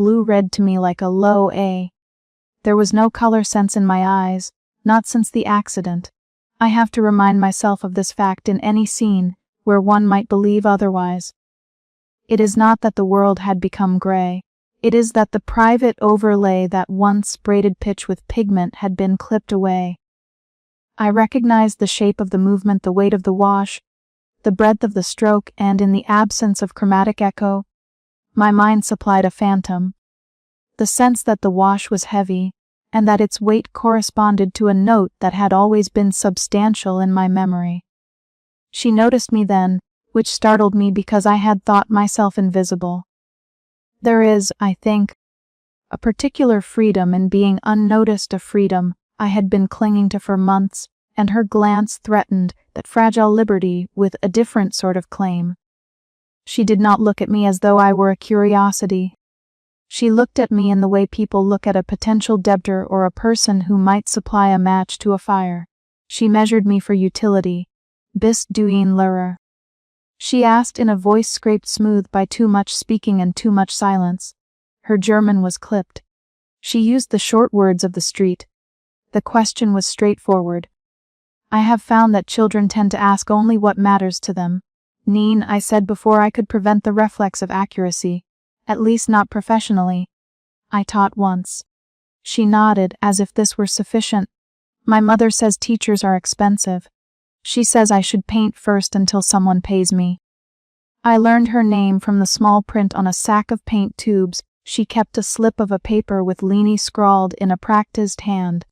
blue-red to me like a low A. There was no color sense in my eyes, not since the accident. I have to remind myself of this fact in any scene where one might believe otherwise. It is not that the world had become gray. It is that the private overlay that once braided pitch with pigment had been clipped away. I recognized the shape of the movement, the weight of the wash, the breadth of the stroke, and in the absence of chromatic echo, my mind supplied a phantom. The sense that the wash was heavy, and that its weight corresponded to a note that had always been substantial in my memory. She noticed me then, which startled me because I had thought myself invisible. There is, I think, a particular freedom in being unnoticed, a freedom I had been clinging to for months, and her glance threatened that fragile liberty with a different sort of claim. She did not look at me as though I were a curiosity. She looked at me in the way people look at a potential debtor or a person who might supply a match to a fire. She measured me for utility. Bist du ein Lehrer? She asked in a voice scraped smooth by too much speaking and too much silence. Her German was clipped. She used the short words of the street. The question was straightforward. I have found that children tend to ask only what matters to them. Neen, I said before I could prevent the reflex of accuracy, at least not professionally. I taught once. She nodded as if this were sufficient. My mother says teachers are expensive. She says I should paint first until someone pays me. I learned her name from the small print on a sack of paint tubes. She kept a slip of a paper with Leanie scrawled in a practiced hand.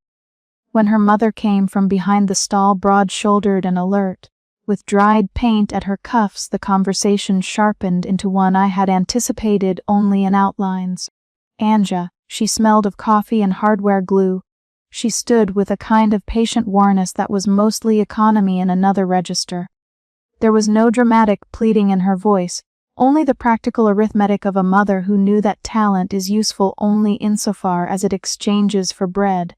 When her mother came from behind the stall, broad-shouldered and alert, with dried paint at her cuffs, the conversation sharpened into one I had anticipated only in outlines. Anja, she smelled of coffee and hardware glue. She stood with a kind of patient warness that was mostly economy in another register. There was no dramatic pleading in her voice, only the practical arithmetic of a mother who knew that talent is useful only insofar as it exchanges for bread.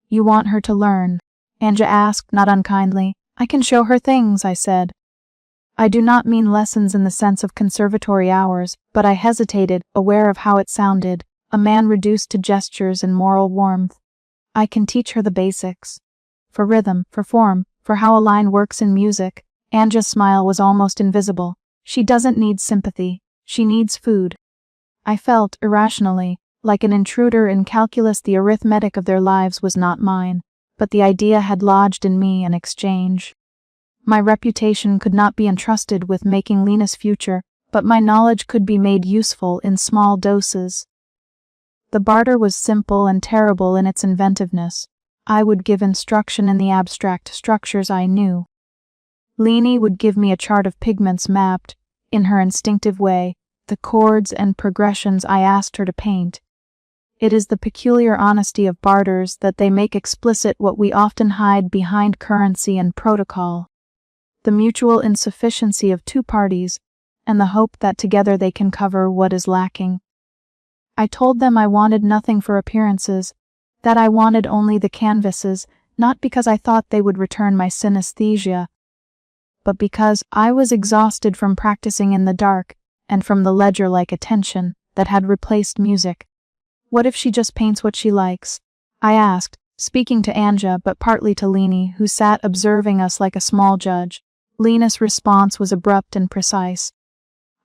You want her to learn? Anja asked, not unkindly. I can show her things, I said. I do not mean lessons in the sense of conservatory hours, but I hesitated, aware of how it sounded, a man reduced to gestures and moral warmth. I can teach her the basics. For rhythm, for form, for how a line works in music. Anja's smile was almost invisible. She doesn't need sympathy. She needs food. I felt, irrationally, like an intruder in calculus. The arithmetic of their lives was not mine, but the idea had lodged in me in exchange. My reputation could not be entrusted with making Lena's future, but my knowledge could be made useful in small doses. The barter was simple and terrible in its inventiveness. I would give instruction in the abstract structures I knew. Leanie would give me a chart of pigments mapped, in her instinctive way, the chords and progressions I asked her to paint. It is the peculiar honesty of barters that they make explicit what we often hide behind currency and protocol. The mutual insufficiency of two parties, and the hope that together they can cover what is lacking. I told them I wanted nothing for appearances, that I wanted only the canvases, not because I thought they would return my synesthesia, but because I was exhausted from practicing in the dark and from the ledger-like attention that had replaced music. What if she just paints what she likes? I asked, speaking to Anja but partly to Leanie, who sat observing us like a small judge. Lena's response was abrupt and precise.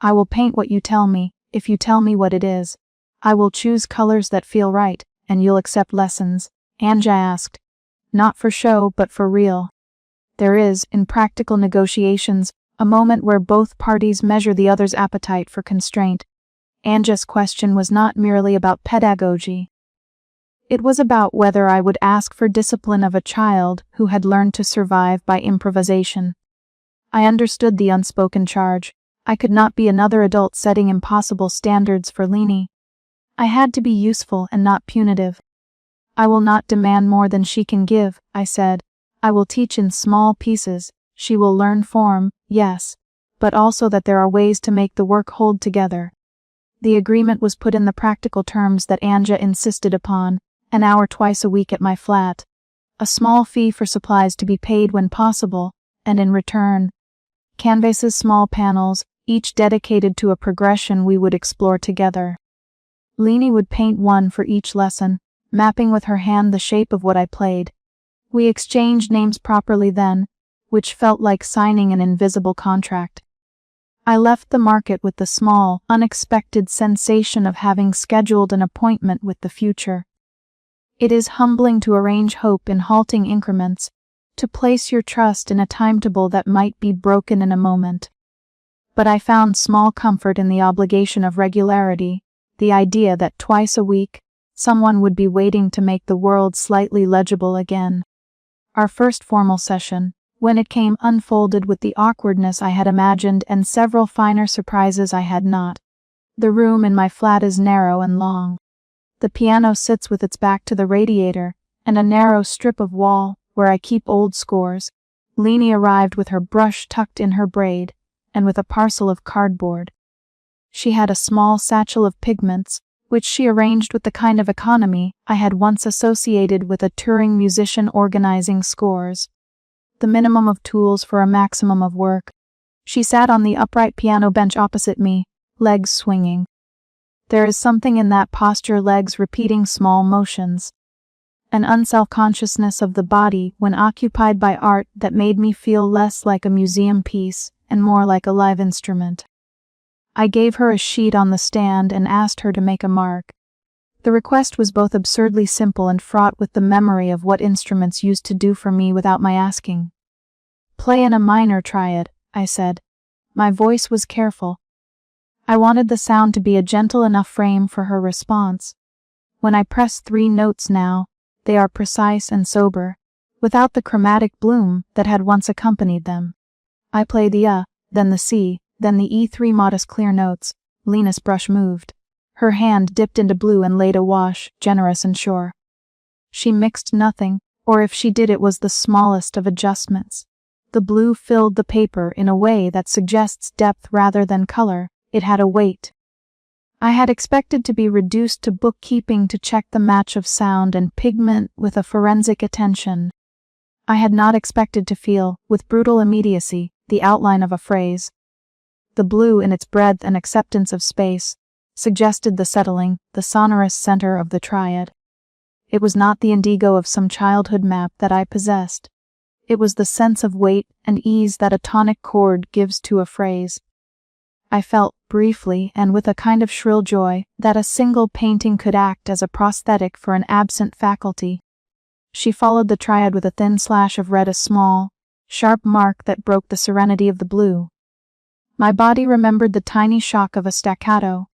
I will paint what you tell me, if you tell me what it is. I will choose colors that feel right, and you'll accept lessons. Anja asked. Not for show, but for real. There is, in practical negotiations, a moment where both parties measure the other's appetite for constraint. Anja's question was not merely about pedagogy. It was about whether I would ask for discipline of a child who had learned to survive by improvisation. I understood the unspoken charge. I could not be another adult setting impossible standards for Leanie. I had to be useful and not punitive. I will not demand more than she can give, I said. I will teach in small pieces. She will learn form, yes, but also that there are ways to make the work hold together. The agreement was put in the practical terms that Anja insisted upon, an hour twice a week at my flat, a small fee for supplies to be paid when possible, and in return, canvases, small panels, each dedicated to a progression we would explore together. Leni would paint one for each lesson, mapping with her hand the shape of what I played. We exchanged names properly then, which felt like signing an invisible contract. I left the market with the small, unexpected sensation of having scheduled an appointment with the future. It is humbling to arrange hope in halting increments, to place your trust in a timetable that might be broken in a moment. But I found small comfort in the obligation of regularity, the idea that twice a week, someone would be waiting to make the world slightly legible again. Our first formal session, when it came, unfolded with the awkwardness I had imagined and several finer surprises I had not. The room in my flat is narrow and long. The piano sits with its back to the radiator, and a narrow strip of wall, where I keep old scores. Leni arrived with her brush tucked in her braid, and with a parcel of cardboard. She had a small satchel of pigments, which she arranged with the kind of economy I had once associated with a touring musician organizing scores. The minimum of tools for a maximum of work. She sat on the upright piano bench opposite me, legs swinging. There is something in that posture, legs repeating small motions. An unself-consciousness of the body when occupied by art that made me feel less like a museum piece and more like a live instrument. I gave her a sheet on the stand and asked her to make a mark. The request was both absurdly simple and fraught with the memory of what instruments used to do for me without my asking. "Play in a minor triad," I said. My voice was careful. I wanted the sound to be a gentle enough frame for her response. When I press 3 notes now, they are precise and sober, without the chromatic bloom that had once accompanied them. I play the then the C, then the E3 modest clear notes. Lena's brush moved. Her hand dipped into blue and laid a wash, generous and sure. She mixed nothing, or if she did it was the smallest of adjustments. The blue filled the paper in a way that suggests depth rather than color. It had a weight. I had expected to be reduced to bookkeeping to check the match of sound and pigment with a forensic attention. I had not expected to feel, with brutal immediacy, the outline of a phrase. The blue, in its breadth and acceptance of space, suggested the settling, the sonorous center of the triad. It was not the indigo of some childhood map that I possessed. It was the sense of weight and ease that a tonic chord gives to a phrase. I felt, briefly and with a kind of shrill joy, that a single painting could act as a prosthetic for an absent faculty. She followed the triad with a thin slash of red, a small, sharp mark that broke the serenity of the blue. My body remembered the tiny shock of a staccato.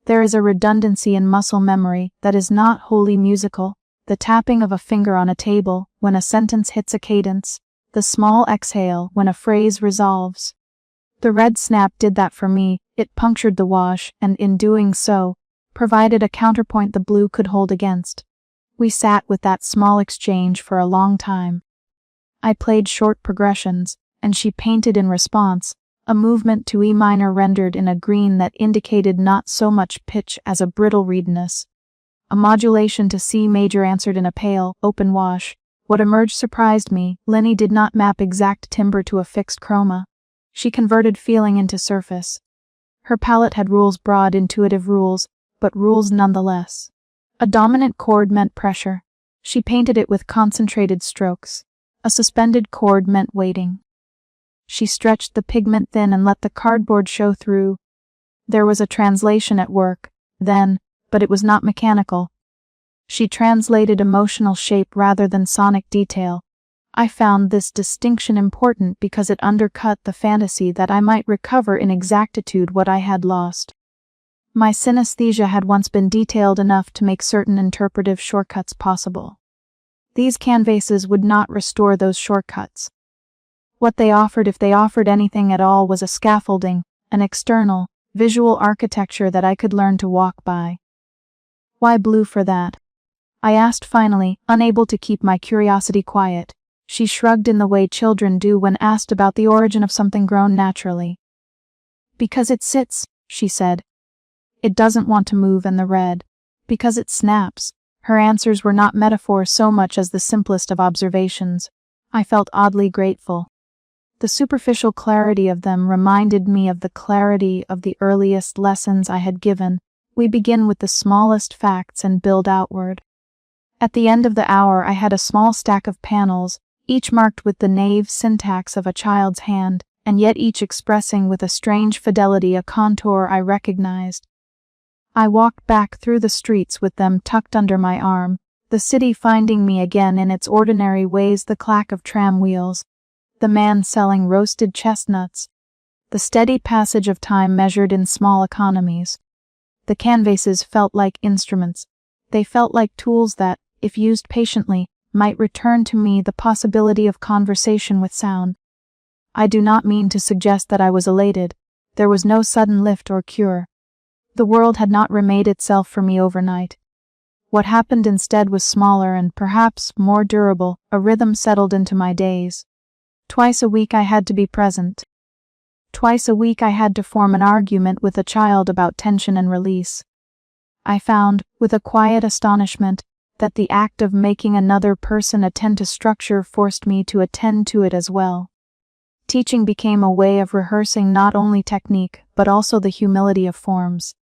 There is a redundancy in muscle memory that is not wholly musical, the tapping of a finger on a table when a sentence hits a cadence, the small exhale when a phrase resolves. The red snap did that for me. It punctured the wash, and in doing so, provided a counterpoint the blue could hold against. We sat with that small exchange for a long time. I played short progressions, and she painted in response, a movement to E minor rendered in a green that indicated not so much pitch as a brittle reedness. A modulation to C major answered in a pale, open wash. What emerged surprised me. Leni did not map exact timbre to a fixed chroma. She converted feeling into surface. Her palette had rules, broad, intuitive rules, but rules nonetheless. A dominant chord meant pressure. She painted it with concentrated strokes. A suspended chord meant waiting. She stretched the pigment thin and let the cardboard show through. There was a translation at work, then, but it was not mechanical. She translated emotional shape rather than sonic detail. I found this distinction important because it undercut the fantasy that I might recover in exactitude what I had lost. My synesthesia had once been detailed enough to make certain interpretive shortcuts possible. These canvases would not restore those shortcuts. What they offered, if they offered anything at all, was a scaffolding, an external, visual architecture that I could learn to walk by. Why blue for that? I asked finally, unable to keep my curiosity quiet. She shrugged in the way children do when asked about the origin of something grown naturally. "Because it sits," she said. "It doesn't want to move," and the red. "Because it snaps." Her answers were not metaphors so much as the simplest of observations. I felt oddly grateful. The superficial clarity of them reminded me of the clarity of the earliest lessons I had given, We begin with the smallest facts and build outward. At the end of the hour I had a small stack of panels, each marked with the naive syntax of a child's hand, and yet each expressing with a strange fidelity a contour I recognized. I walked back through the streets with them tucked under my arm, the city finding me again in its ordinary ways, the clack of tram wheels, the man selling roasted chestnuts, the steady passage of time measured in small economies. The canvases felt like instruments. They felt like tools that, if used patiently, might return to me the possibility of conversation with sound. I do not mean to suggest that I was elated. There was no sudden lift or cure. The world had not remade itself for me overnight. What happened instead was smaller and perhaps more durable. A rhythm settled into my days. Twice a week I had to be present. Twice a week I had to form an argument with a child about tension and release. I found, with a quiet astonishment, that the act of making another person attend to structure forced me to attend to it as well. Teaching became a way of rehearsing not only technique, but also the humility of forms.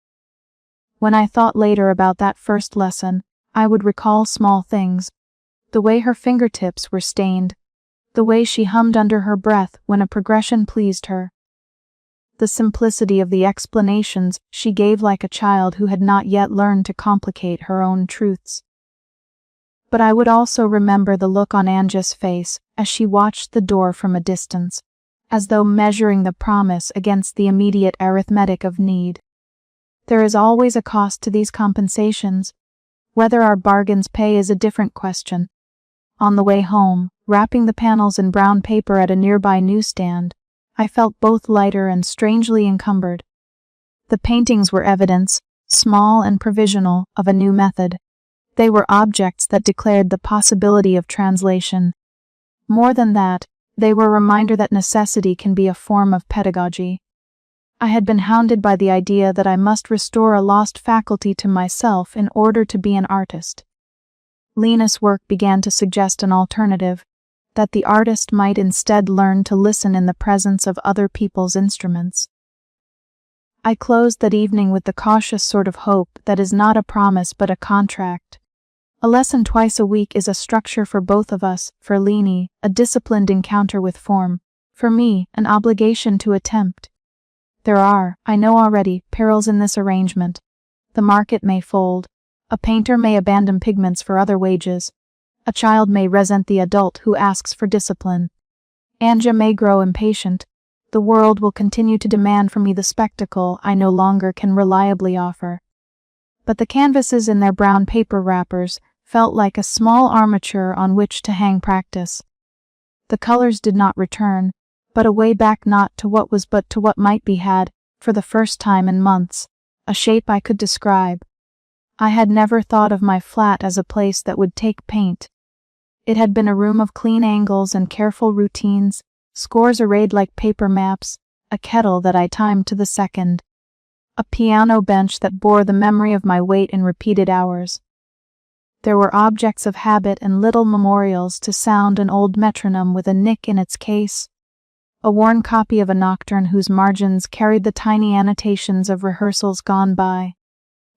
When I thought later about that first lesson, I would recall small things. The way her fingertips were stained. The way she hummed under her breath when a progression pleased her. The simplicity of the explanations she gave like a child who had not yet learned to complicate her own truths. But I would also remember the look on Anja's face as she watched the door from a distance, as though measuring the promise against the immediate arithmetic of need. There is always a cost to these compensations. Whether our bargains pay is a different question. On the way home, wrapping the panels in brown paper at a nearby newsstand, I felt both lighter and strangely encumbered. The paintings were evidence, small and provisional, of a new method. They were objects that declared the possibility of translation. More than that, they were a reminder that necessity can be a form of pedagogy. I had been hounded by the idea that I must restore a lost faculty to myself in order to be an artist. Lena's work began to suggest an alternative, that the artist might instead learn to listen in the presence of other people's instruments. I closed that evening with the cautious sort of hope that is not a promise but a contract. A lesson twice a week is a structure for both of us, for Leni, a disciplined encounter with form, for me, an obligation to attempt. There are, I know already, perils in this arrangement. The market may fold. A painter may abandon pigments for other wages. A child may resent the adult who asks for discipline. Anja may grow impatient. The world will continue to demand from me the spectacle I no longer can reliably offer. But the canvases in their brown paper wrappers felt like a small armature on which to hang practice. The colors did not return, but a way back not to what was but to what might be had, for the first time in months, a shape I could describe. I had never thought of my flat as a place that would take paint. It had been a room of clean angles and careful routines, scores arrayed like paper maps, a kettle that I timed to the second, a piano bench that bore the memory of my weight in repeated hours. There were objects of habit and little memorials to sound, an old metronome with a nick in its case, a worn copy of a nocturne whose margins carried the tiny annotations of rehearsals gone by.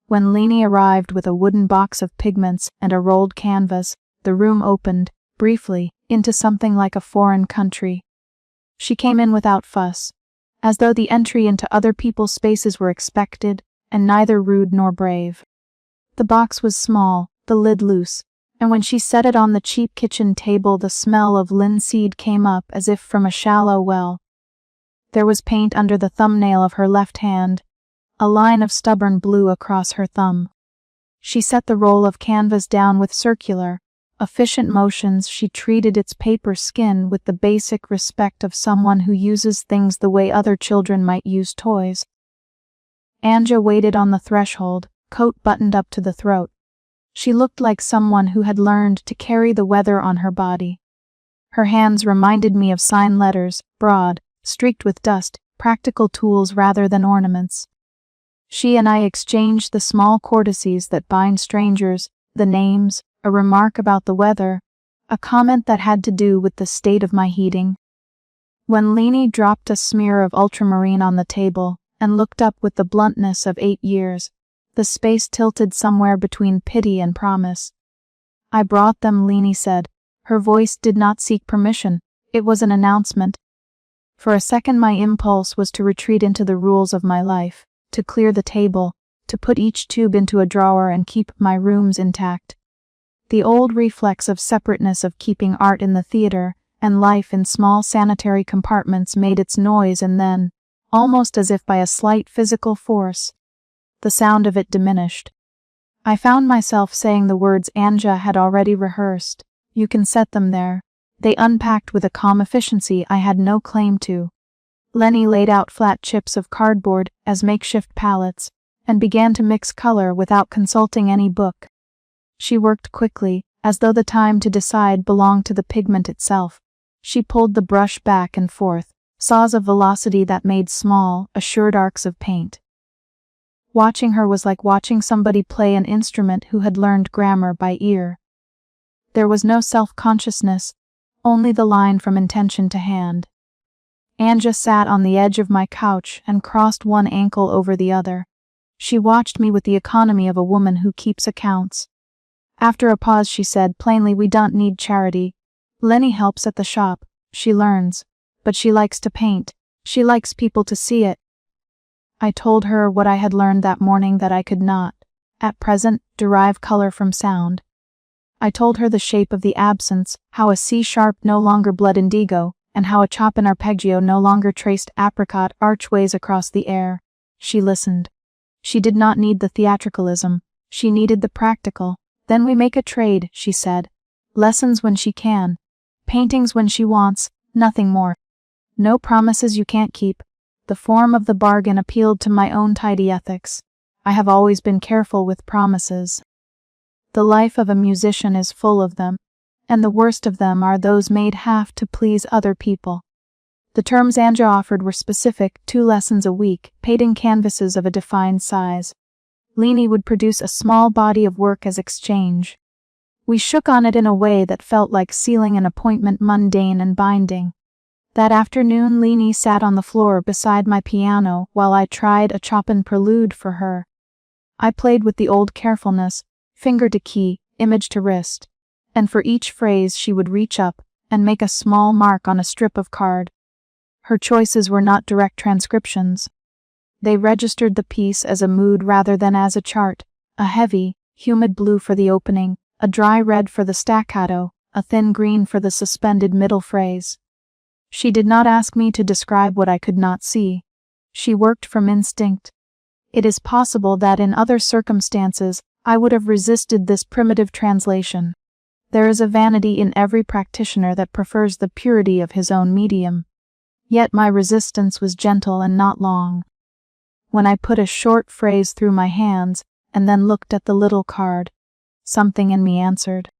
When Leni arrived with a wooden box of pigments and a rolled canvas, the room opened, briefly, into something like a foreign country. She came in without fuss, as though the entry into other people's spaces were expected, and neither rude nor brave. The box was small, the lid loose, and when she set it on the cheap kitchen table the smell of linseed came up as if from a shallow well. There was paint under the thumbnail of her left hand, a line of stubborn blue across her thumb. She set the roll of canvas down with circular, efficient motions. She treated its paper skin with the basic respect of someone who uses things the way other children might use toys. Anja waited on the threshold, coat buttoned up to the throat. She looked like someone who had learned to carry the weather on her body. Her hands reminded me of sign letters, broad, streaked with dust, practical tools rather than ornaments. She and I exchanged the small courtesies that bind strangers, the names, a remark about the weather, a comment that had to do with the state of my heating. When Leni dropped a smear of ultramarine on the table and looked up with the bluntness of 8 years, the space tilted somewhere between pity and promise. "I brought them," Leanie said. Her voice did not seek permission, it was an announcement. For a second my impulse was to retreat into the rules of my life, to clear the table, to put each tube into a drawer and keep my rooms intact. The old reflex of separateness of keeping art in the theater and life in small sanitary compartments made its noise, and then, almost as if by a slight physical force, the sound of it diminished. I found myself saying the words Anja had already rehearsed. "You can set them there." They unpacked with a calm efficiency I had no claim to. Lenny laid out flat chips of cardboard as makeshift palettes, and began to mix color without consulting any book. She worked quickly, as though the time to decide belonged to the pigment itself. She pulled the brush back and forth, saws of velocity that made small, assured arcs of paint. Watching her was like watching somebody play an instrument who had learned grammar by ear. There was no self-consciousness, only the line from intention to hand. Anja sat on the edge of my couch and crossed one ankle over the other. She watched me with the economy of a woman who keeps accounts. After a pause she said plainly, "We don't need charity. Lenny helps at the shop, she learns, but she likes to paint, she likes people to see it." I told her what I had learned that morning, that I could not, at present, derive color from sound. I told her the shape of the absence, how a C-sharp no longer bled indigo, and how a Chopin arpeggio no longer traced apricot archways across the air. She listened. She did not need the theatricalism, she needed the practical. "Then we make a trade," she said. "Lessons when she can, paintings when she wants, nothing more. No promises you can't keep." The form of the bargain appealed to my own tidy ethics. I have always been careful with promises. The life of a musician is full of them, and the worst of them are those made half to please other people. The terms Anja offered were specific: 2 lessons a week, paid in canvases of a defined size. Leanie would produce a small body of work as exchange. We shook on it in a way that felt like sealing an appointment, mundane and binding. That afternoon Leanie sat on the floor beside my piano while I tried a Chopin prelude for her. I played with the old carefulness, finger to key, image to wrist, and for each phrase she would reach up and make a small mark on a strip of card. Her choices were not direct transcriptions. They registered the piece as a mood rather than as a chart: a heavy, humid blue for the opening, a dry red for the staccato, a thin green for the suspended middle phrase. She did not ask me to describe what I could not see. She worked from instinct. It is possible that in other circumstances I would have resisted this primitive translation. There is a vanity in every practitioner that prefers the purity of his own medium. Yet my resistance was gentle and not long. When I put a short phrase through my hands and then looked at the little card, something in me answered.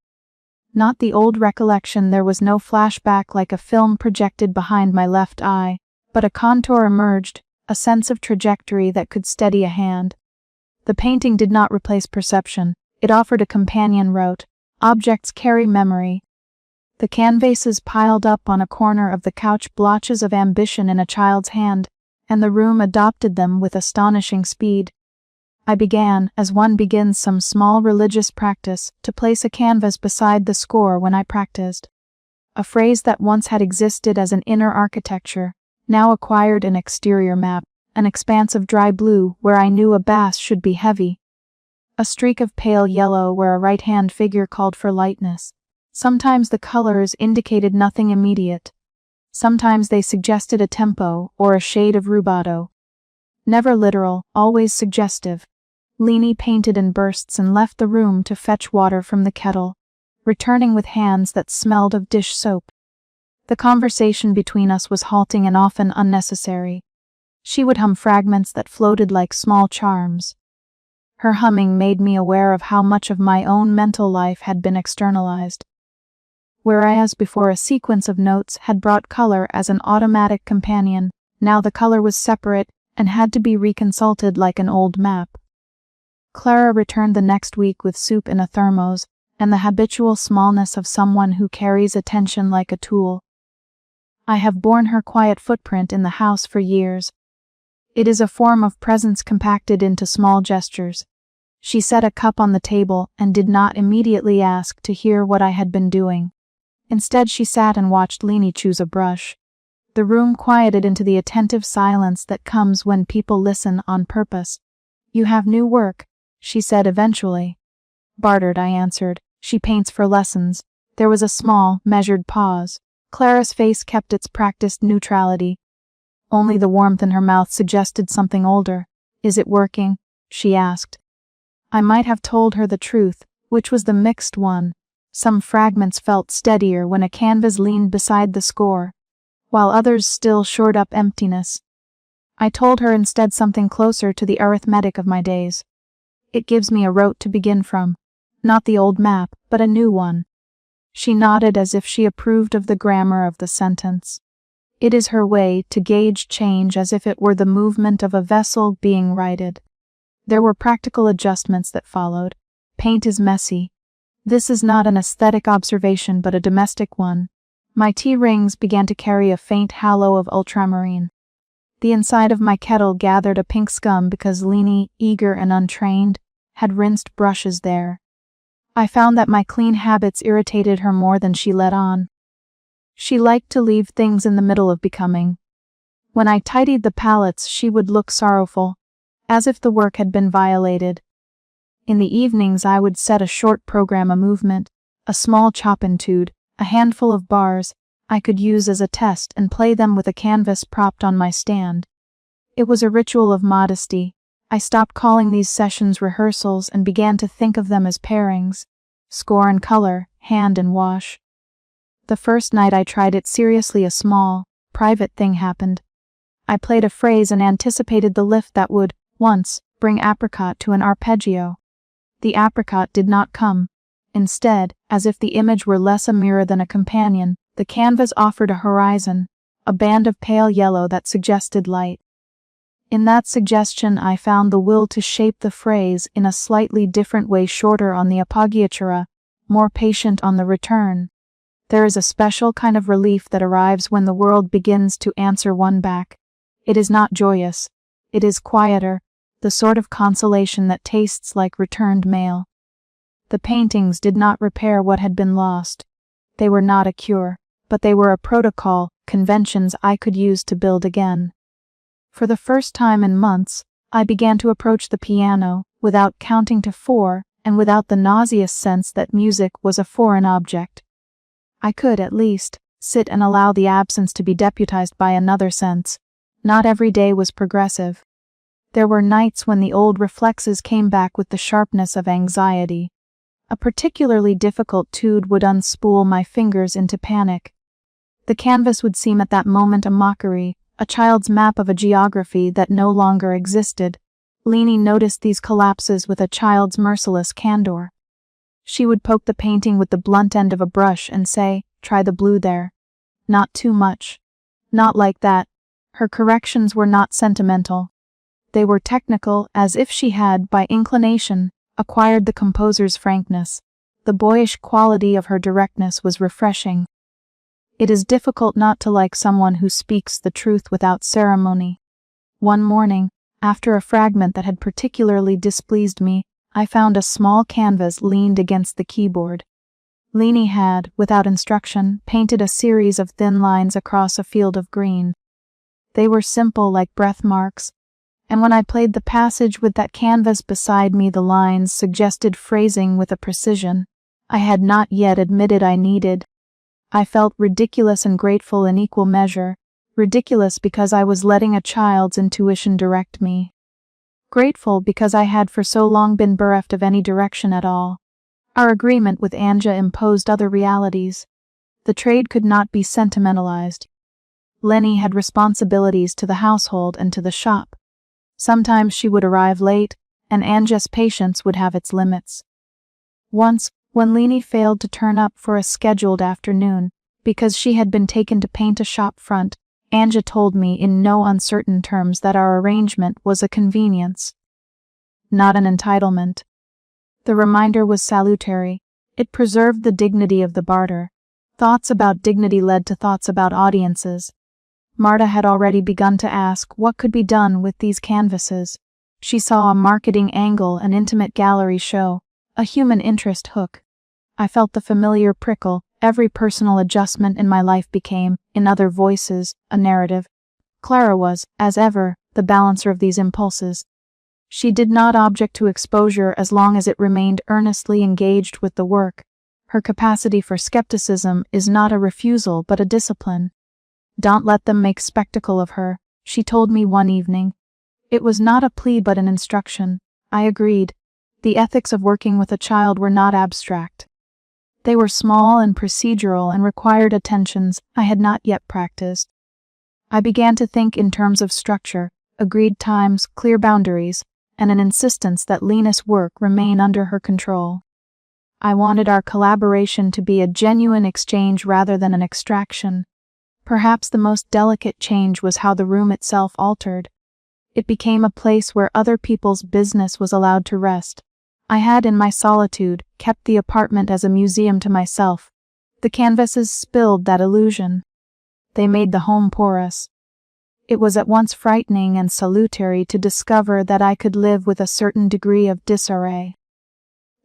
Not the old recollection, there was no flashback like a film projected behind my left eye, but a contour emerged, a sense of trajectory that could steady a hand. The painting did not replace perception, it offered a companion route. Objects carry memory. The canvases piled up on a corner of the couch, blotches of ambition in a child's hand, and the room adopted them with astonishing speed. I began, as one begins some small religious practice, to place a canvas beside the score when I practiced. A phrase that once had existed as an inner architecture, now acquired an exterior map, an expanse of dry blue where I knew a bass should be heavy. A streak of pale yellow where a right-hand figure called for lightness. Sometimes the colors indicated nothing immediate. Sometimes they suggested a tempo or a shade of rubato. Never literal, always suggestive. Leanie painted in bursts and left the room to fetch water from the kettle, returning with hands that smelled of dish soap. The conversation between us was halting and often unnecessary. She would hum fragments that floated like small charms. Her humming made me aware of how much of my own mental life had been externalized. Whereas before a sequence of notes had brought color as an automatic companion, now the color was separate and had to be reconsulted like an old map. Clara returned the next week with soup in a thermos and the habitual smallness of someone who carries attention like a tool. I have borne her quiet footprint in the house for years. It is a form of presence compacted into small gestures, She set a cup on the table and did not immediately ask to hear what I had been doing. Instead, she sat and watched Leanie choose a brush. The room quieted into the attentive silence that comes when people listen on purpose. "You have new work," she said eventually. "Bartered," I answered. "She paints for lessons." There was a small, measured pause. Clara's face kept its practiced neutrality. Only the warmth in her mouth suggested something older. "Is it working?" she asked. I might have told her the truth, which was the mixed one. Some fragments felt steadier when a canvas leaned beside the score, while others still shored up emptiness. I told her instead something closer to the arithmetic of my days. "It gives me a rote to begin from. Not the old map, but a new one." She nodded as if she approved of the grammar of the sentence. It is her way to gauge change as if it were the movement of a vessel being righted. There were practical adjustments that followed. Paint is messy. This is not an aesthetic observation but a domestic one. My tea rings began to carry a faint halo of ultramarine. The inside of my kettle gathered a pink scum because Leanie, eager and untrained, had rinsed brushes there. I found that my clean habits irritated her more than she let on. She liked to leave things in the middle of becoming. When I tidied the palettes, she would look sorrowful, as if the work had been violated. In the evenings, I would set a short program, a movement, a small chop-in-tude, a handful of bars I could use as a test and play them with a canvas propped on my stand. It was a ritual of modesty. I stopped calling these sessions rehearsals and began to think of them as pairings. Score and color, hand and wash. The first night I tried it seriously, a small, private thing happened. I played a phrase and anticipated the lift that would, once, bring apricot to an arpeggio. The apricot did not come. Instead, as if the image were less a mirror than a companion, the canvas offered a horizon, a band of pale yellow that suggested light. In that suggestion I found the will to shape the phrase in a slightly different way, shorter on the appoggiatura, more patient on the return. There is a special kind of relief that arrives when the world begins to answer one back. It is not joyous. It is quieter, the sort of consolation that tastes like returned mail. The paintings did not repair what had been lost. They were not a cure, but they were a protocol, conventions I could use to build again. For the first time in months, I began to approach the piano without counting to 4 and without the nauseous sense that music was a foreign object. I could, at least, sit and allow the absence to be deputized by another sense. Not every day was progressive. There were nights when the old reflexes came back with the sharpness of anxiety. A particularly difficult tude would unspool my fingers into panic. The canvas would seem at that moment a mockery, a child's map of a geography that no longer existed. Leanie noticed these collapses with a child's merciless candor. She would poke the painting with the blunt end of a brush and say, "Try the blue there. Not too much. Not like that." Her corrections were not sentimental. They were technical, as if she had, by inclination, acquired the composer's frankness. The boyish quality of her directness was refreshing. It is difficult not to like someone who speaks the truth without ceremony. One morning, after a fragment that had particularly displeased me, I found a small canvas leaned against the keyboard. Leanie had, without instruction, painted a series of thin lines across a field of green. They were simple, like breath marks, and when I played the passage with that canvas beside me, the lines suggested phrasing with a precision I had not yet admitted I needed. I felt ridiculous and grateful in equal measure, ridiculous because I was letting a child's intuition direct me. Grateful because I had for so long been bereft of any direction at all. Our agreement with Anja imposed other realities. The trade could not be sentimentalized. Lenny had responsibilities to the household and to the shop. Sometimes she would arrive late, and Anja's patience would have its limits. Once, when Leanie failed to turn up for a scheduled afternoon, because she had been taken to paint a shop front, Anja told me in no uncertain terms that our arrangement was a convenience, not an entitlement. The reminder was salutary. It preserved the dignity of the barter. Thoughts about dignity led to thoughts about audiences. Marta had already begun to ask what could be done with these canvases. She saw a marketing angle, an intimate gallery show, a human interest hook. I felt the familiar prickle. Every personal adjustment in my life became, in other voices, a narrative. Clara was, as ever, the balancer of these impulses. She did not object to exposure as long as it remained earnestly engaged with the work. Her capacity for skepticism is not a refusal but a discipline. Don't let them make spectacle of her, she told me one evening. It was not a plea but an instruction. I agreed. The ethics of working with a child were not abstract. They were small and procedural and required attentions I had not yet practiced. I began to think in terms of structure, agreed times, clear boundaries, and an insistence that Lena's work remain under her control. I wanted our collaboration to be a genuine exchange rather than an extraction. Perhaps the most delicate change was how the room itself altered. It became a place where other people's business was allowed to rest. I had, in my solitude, kept the apartment as a museum to myself. The canvases spilled that illusion. They made the home porous. It was at once frightening and salutary to discover that I could live with a certain degree of disarray.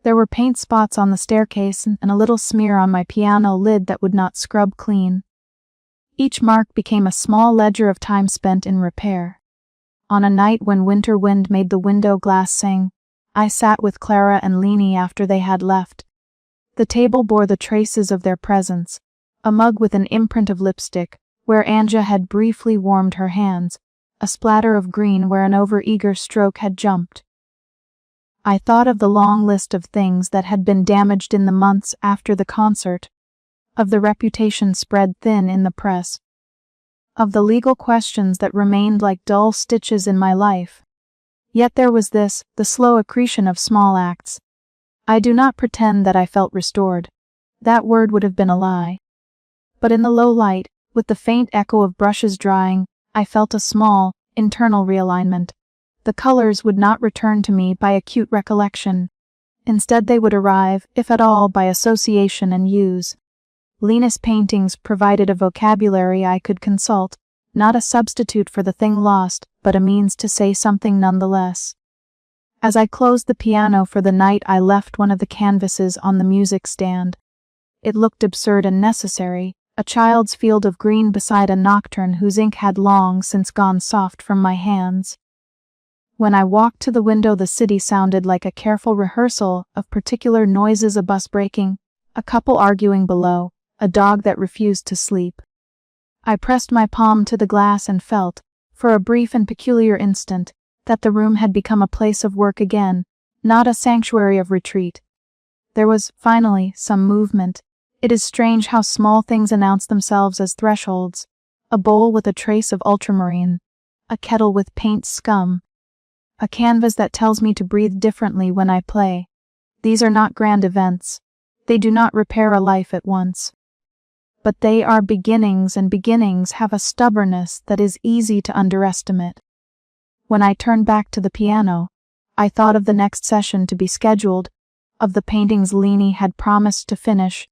There were paint spots on the staircase and a little smear on my piano lid that would not scrub clean. Each mark became a small ledger of time spent in repair. On a night when winter wind made the window glass sing, I sat with Clara and Leni after they had left. The table bore the traces of their presence, a mug with an imprint of lipstick, where Anja had briefly warmed her hands, a splatter of green where an over-eager stroke had jumped. I thought of the long list of things that had been damaged in the months after the concert, of the reputation spread thin in the press, of the legal questions that remained like dull stitches in my life. Yet there was this, the slow accretion of small acts. I do not pretend that I felt restored. That word would have been a lie. But in the low light, with the faint echo of brushes drying, I felt a small, internal realignment. The colors would not return to me by acute recollection. Instead they would arrive, if at all, by association and use. Lena's paintings provided a vocabulary I could consult, not a substitute for the thing lost, but a means to say something nonetheless. As I closed the piano for the night, I left one of the canvases on the music stand. It looked absurd and necessary, a child's field of green beside a nocturne whose ink had long since gone soft from my hands. When I walked to the window, the city sounded like a careful rehearsal of particular noises: a bus braking, a couple arguing below, a dog that refused to sleep. I pressed my palm to the glass and felt, for a brief and peculiar instant, that the room had become a place of work again, not a sanctuary of retreat. There was, finally, some movement. It is strange how small things announce themselves as thresholds. A bowl with a trace of ultramarine, a kettle with paint scum, a canvas that tells me to breathe differently when I play. These are not grand events. They do not repair a life at once. But they are beginnings, and beginnings have a stubbornness that is easy to underestimate. When I turned back to the piano, I thought of the next session to be scheduled, of the paintings Leni had promised to finish,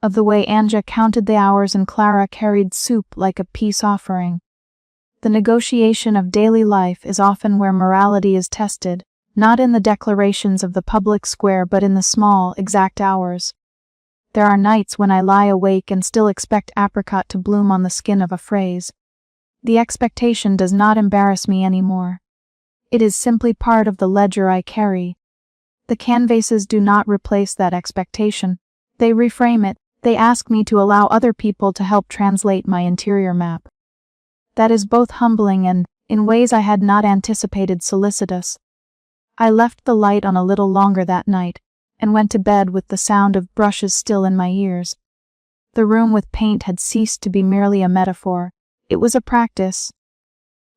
of the way Anja counted the hours and Clara carried soup like a peace offering. The negotiation of daily life is often where morality is tested, not in the declarations of the public square but in the small, exact hours. There are nights when I lie awake and still expect apricot to bloom on the skin of a phrase. The expectation does not embarrass me anymore. It is simply part of the ledger I carry. The canvases do not replace that expectation. They reframe it. They ask me to allow other people to help translate my interior map. That is both humbling and, in ways I had not anticipated, solicitous. I left the light on a little longer that night, and went to bed with the sound of brushes still in my ears. The room with paint had ceased to be merely a metaphor. It was a practice.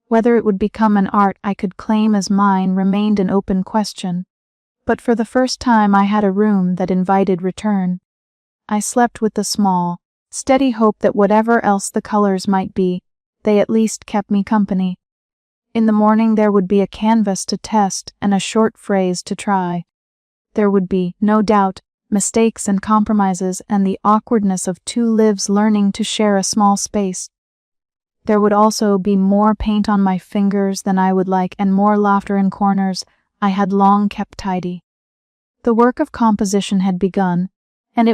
Whether it would become an art I could claim as mine remained an open question. But for the first time I had a room that invited return. I slept with the small, steady hope that whatever else the colors might be, they at least kept me company. In the morning there would be a canvas to test and a short phrase to try. There would be, no doubt, mistakes and compromises and the awkwardness of two lives learning to share a small space. There would also be more paint on my fingers than I would like and more laughter in corners I had long kept tidy. The work of composition had begun,